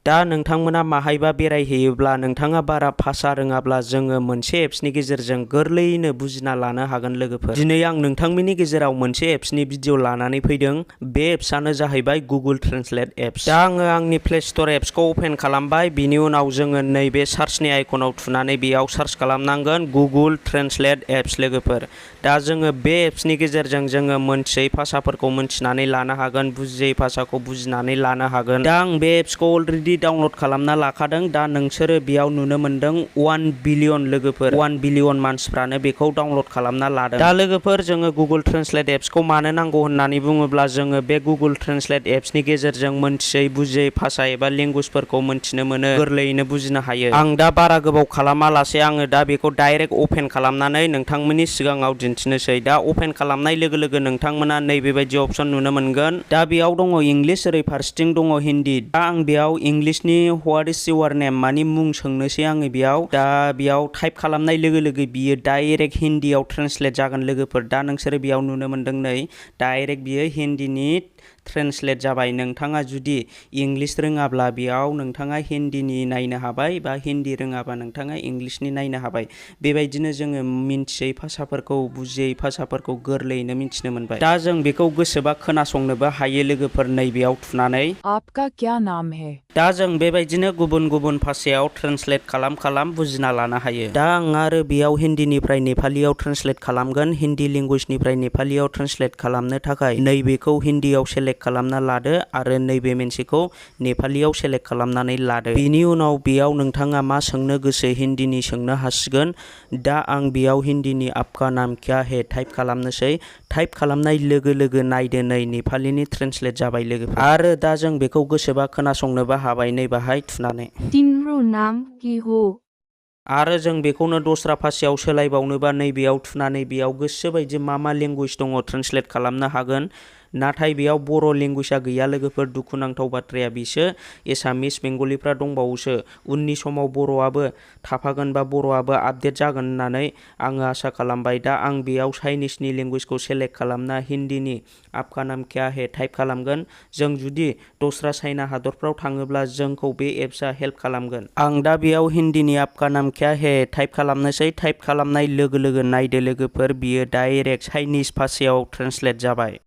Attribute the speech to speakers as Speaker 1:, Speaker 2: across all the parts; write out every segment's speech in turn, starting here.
Speaker 1: दा नोंथांमोना माहायबा बेरायहैयोब्ला नोंथाङा बारा भाषा रोङाब्ला जोङो मोनसे एप्सनि गेजेरजों गोरलैयैनो बुजिना लानो हागोन लोगोफोर। दिनै आं नोंथांमोननि गेजेराव मोनसे एप्सनि भिडिअ लानानै फैदों। बे एप्सआनो जाहैबाय गुगोल ट्रेन्सलेट एप्स। दा आङो आंनि प्ले स्ट'र एप्सखौ अपेन खालामबाय। बिनि उनाव जोङो नैबे सार्चनि आइकनाव थुनानै बेयाव सार्च खालामनांगोन गुगोल ट्रेन्सलेट एप्स लोगोफोर। दा जोङो बे एप्सनि गेजेरजों जोङो मोनथियै भाषाफोरखौ मोनथिनानै लानो हागोन, बुजियै भाषाखौ बुजिनानै लानो हागोन। दा आं बे एप्सखौ अलरेडि डाउनलड खालामना लाखादों। दा नोंसोरो बेयाव नुनो मोनदों 1 बिलियन लोगोफोर, 1 बिलियन मानसिफ्रानो बेखौ डाउनलड खालामना लादों। दा लोगोफोर जोङो गुगोल ट्रेन्सलेट एप्सखौ मानो नांगौ होननानै बुङोब्ला जोङो बे गुगोल ट्रेन्सलेट एप्सनि गेजेरजों मोनथियै बुजियै भाषा एबा लेंगुवेजफोरखौ मोनथिनो मोनो, गोरलैयैनो बुजिनो हायो। आं दा बारा गोबाव खालामालासे आङो दा बेखौ डाइरेक्ट अपेन खालामनानै नोंथांमोननि सिगाङाव दिन्थिनोसै। दा अपेन खालामनाय लोगो लोगो नोंथांमोना नैबेबायदि अपसन नुनो मोनगोन। दा बेयाव दङ इंलिश, ओरै फारसेथिं दङ हिन्दी। दा आं बेयाव इंलिशनि व्हाट इज इउर नेम मानि मुं सोंनोसै आङो बेयाव। दा बेयाव टाइप खालामनाय लोगो लोगो बियो डाइरेक्ट हिन्दीयाव ट्रेन्सलेट जागोन लोगोफोर। दा नोंसोरो बेयाव नुनो मोनदों नै डाइरेक्ट बियो हिन्दीनि ट्रेन्सलेट जाबाय। नोंथाङा जुदि इंलिश रोङाब्ला बेयाव नोंथाङा हिन्दीनि नायनो हाबाय, बा हिन्दी रोङाबा नोंथाङा इंलिशनि नायनो हाबाय। बेबायदिनो जोङो मिन्थियै भाषाफोरखौ, बुजियै भाषाफोरखौ गोरलैयैनो मिन्थिनो मोनबाय। दा जों बेखौ गोसोबा खोनासंनोबो हायो लोगोफोर नैबेयाव थुनानै।
Speaker 2: आपका क्या नाम है?
Speaker 1: दा जों बेबायदिनो गुबुन गुबुन भाषायाव ट्रेन्सलेट खालाम बुजिना लानो हायो। दा आं आरो बेयाव हिन्दीनिफ्राय नेपालियाव ट्रेन्सलेट खालामगोन। हिन्दी लेंगुवेजनिफ्राय नेपालियाव ट्रेन्सलेट खालामनो थाखाय नैबेखौ हिन्दीयाव सेलेक्ट खालामना लादो आरो नैबे मोनसेखौ नेपालियाव सेलेक्ट खालामनानै लादो। बेनि उनाव बेयाव नोंथाङा मा सोंनो गोसो हिन्दीनि सोंनो हासिगोन। दा आं बेयाव हिन्दीनि आपका नाम क्या है टाइप खालामनोसै। टाइप खालामनाय लोगो लोगो नायदो नै नेपालिनि ट्रेन्सलेट जाबाय लोगोफोर। आरो दा जों बेखौ गोसोबा खोनासंनोबो हाबाय नै बाहाय थुनानै।
Speaker 3: तिम्रो नाम के हो?
Speaker 1: आरो जों बेखौनो दस्रा भाषायाव सोलायबावनोबा नैबेयाव थुनानै बेयाव गोसोबायदि मा लेंगुवेज दङ ट्रेन्सलेट खालामनो हागोन। नाथाय बेयाव बर' लेंगुवेजआ गैया लोगोफोर। दुखुनांथाव बाथ्राया बिसो एसामिस, बेंगलिफ्रा दंबावोसो। उननि समाव बर'आबो थाफागोन बा बर'आबो आपडेट जागोन होननानै आङो आसा खालामबाय। दा आं बेयाव चाइनिसनि लेंगुवेजखौ सेलेक्ट खालामना हिन्दीनि आपका नाम क्या है टाइप खालामगोन। जों जुदि दस्रा चाइना हादरफ्राव थाङोब्ला जोंखौ बे एप्सआ हेल्प खालामगोन। आं दा बेयाव हिन्दीनि आपका नाम क्या है टाइप खालामनोसै। टाइप खालामनाय लोगो लोगो नायदो लोगोफोर बियो डाइरेक्ट चाइनिस भाषायाव ट्रेन्सलेट जाबाय।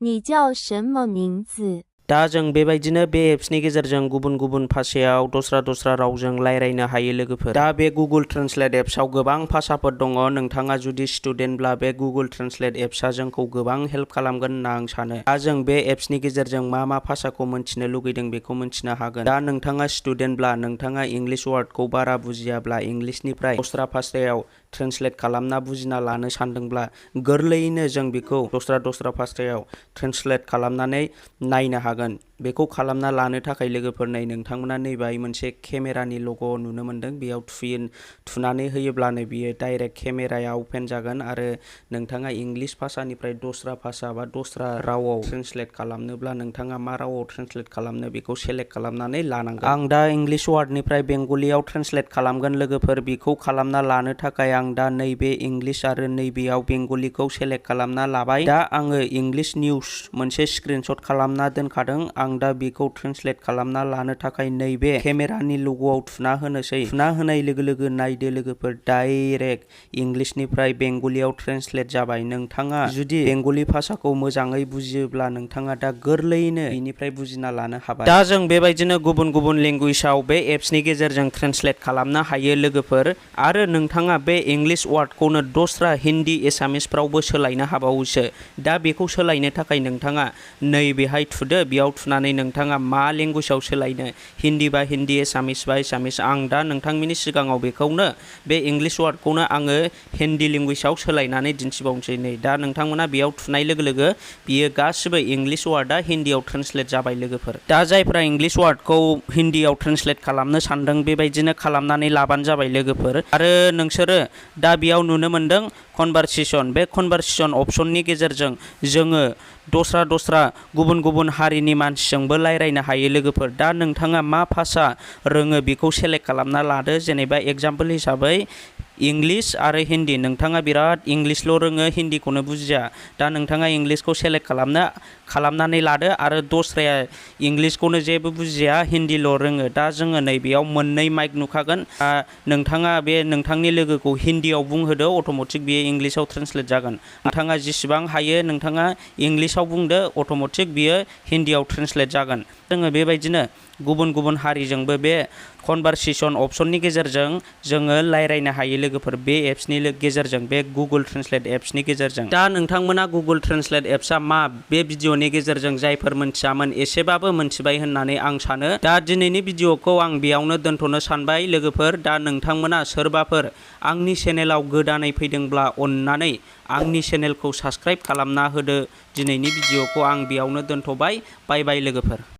Speaker 3: 你叫什么名字？
Speaker 1: दा जों बेबायदिनो बे एप्सनि गेजेरजों गुबुन गुबुन भाषायाव दस्रा रावजों रायज्लायनो हायो लोगोफोर। दा बे गुगोल ट्रेन्सलेट एप्सआव गोबां भाषाफोर दङ। नोंथाङा जुदि स्टुडेन्टब्ला बे गुगोल ट्रेन्सलेट एप्सआ जोंखौ गोबां हेल्प खालामगोन होनना आं सानो। दा जों बे एप्सनि गेजेरजों मा भाषाखौ मोनथिनो लुगैदों बेखौ मोनथिनो हागोन। दा नोंथाङा स्टुडेन्टब्ला नोंथाङा इंलिश वार्डखौ बारा बुजियाब्ला इंलिशनिफ्राय दस्रा भाषायाव ट्रेन्सलेट खालामना बुजिना लानो सानदोंब्ला गोरलैयैनो जों बेखौ दस्रा भाषायाव ट्रेन्सलेट खालामनानै नायनो हागोन। बेखौ खालामना लानो थाखाय लोगोफोर नै नोंथांमोना नैबाय मोनसे केमेरानि लग' नुनो मोनदों। बेयाव थुनानै होयोब्लानो बियो डाइरेक्ट केमेराया अपेन जागोन आरो नोंथाङा इंलिश भाषानिफ्राय दस्रा भाषा बा दस्रा रावाव ट्रेन्सलेट खालामनोब्ला नोंथाङा मा रावाव ट्रेन्सलेट खालामनो बेखौ सेलेक्ट खालामनानै लानांगोन। आं दा इंलिश वार्डनिफ्राय बेंगलियाव ट्रेन्सलेट खालामगोन लोगोफोर। बेखौ खालामना लानो थाखाय आं दा नैबे इंलिश आरो नैबेयाव बेंगलिखौ सेलेक्ट खालामना लाबाय। दा आङो इंलिश निउस मोनसे स्क्रिनशट खालामना दोनखादों। आं दा बेखौ ट्रेन्सलेट खालामना लानो थाखाय नैबे केमेरानि ल'ग'आव थुना होनोसै। थुना होनाय लोगो लोगो नायदो लोगोफोर डाइरेक्ट इंलिशनिफ्राय बेंगलियाव ट्रेन्सलेट जाबाय। नोंथाङा जुदि बेंगलि भाषाखौ मोजाङै बुजियोब्ला नोंथाङा दा गोरलैयैनो बेनिफ्राय बुजिना लानो हाबाय। दा जों बेबायदिनो गुबुन गुबुन लेंगुवेजाव बे एप्सनि गेजेरजों ट्रेन्सलेट खालामनो हायो लोगोफोर। आरो नोंथाङा बे इंलिश वार्डखौनो दस्रा हिन्दी एसामिसफ्रावबो सोलायनो हाबावोसो। दा बेखौ सोलायनो थाखाय नोंथाङा नैबेहाय थुदो। बेयाव थुनानै नोंथाङा मा लेंगुवेजाव सोलायनो, हिन्दी बा हिन्दी, एसामिस बा एसामिस। आं दा नोंथांमोननि सिगाङाव बेखौनो बे इंलिश वार्डखौनो आङो हिन्दी लेंगुवेजाव सोलायनानै दिन्थिबावनोसै। नै दा नोंथांमोना बेयाव थुनाय लोगो लोगो बियो गासिबो इंलिश वार्डआ हिन्दीयाव ट्रेन्सलेट जाबाय लोगोफोर। दा जायफ्रा इंलिश वार्डखौ हिन्दीयाव ट्रेन्सलेट खालामनो सानदों बेबायदिनो खालामनानै लाबानो जाबाय लोगोफोर। आरो नोंसोरो दा बेयाव नुनो मोनदों कनभारसेसन। बे कनभारसेसन अपसननि गेजेरजों जोङो दस्रा गुबुन गुबुन हारिनि मानसिजोंबो रायज्लायनो हायो लोगोफोर। दा नोंथाङा मा भाषा रोङो बेखौ सेलेक्ट खालामना लादो। जेनेबा एगजाम्पोल हिसाबै इंलिश आरो हिन्दी नोंथाङा बिराद इंलिशल' रोङो हिन्दीखौनो बुजिया दा नोंथाङा इंलिशखौ सेलेक्ट खालामनानै लादो आरो दस्राया इंलिशखौनो जेबो बुजिया हिन्दील' रोङो दा जोङो नैबेयाव मोननै माइक नुखागोन नोंथाङा बे नोंथांनि लोगोखौ हिन्दीयाव बुंहोदो अट'मेटिक बेयो इंलिशाव ट्रेन्सलेट जागोन नोंथाङा जेसेबां हायो नोंथाङा इंलिशाव बुंदो अट'मेटिक बियो हिन्दीयाव ट्रेन्सलेट जागोन जोङो बेबायदिनो गुबुन गुबुन हारिजोंबो बे कनभारसेसन अपसननि गेजेरजों जोङो रायज्लायनो हायो लोगोफोर बे एप्सनि गेजेरजों बे गुगोल ट्रेन्सलेट एप्सनि गेजेरजों दा नोंथांमोना गुगोल ट्रेन्सलेट एप्सआ मा बे भिडिअनि गेजेरजों जायफोर मोनथियामोन एसेबाबो मोनथिबाय होननानै आं सानो दा दिनैनि भिडिअखौ आं बेयावनो दोनथ'नो सानबाय लोगोफोर दा नोंथांमोना सोरबाफोर आंनि चेनेलाव गोदानै फैदोंब्ला अननानै आंनि चेनेलखौ साबस्क्राइब खालामना होदो दिनैनि भिडिअखौ आं बेयावनो दोनथ'बाय बाय बाय लोगोफोर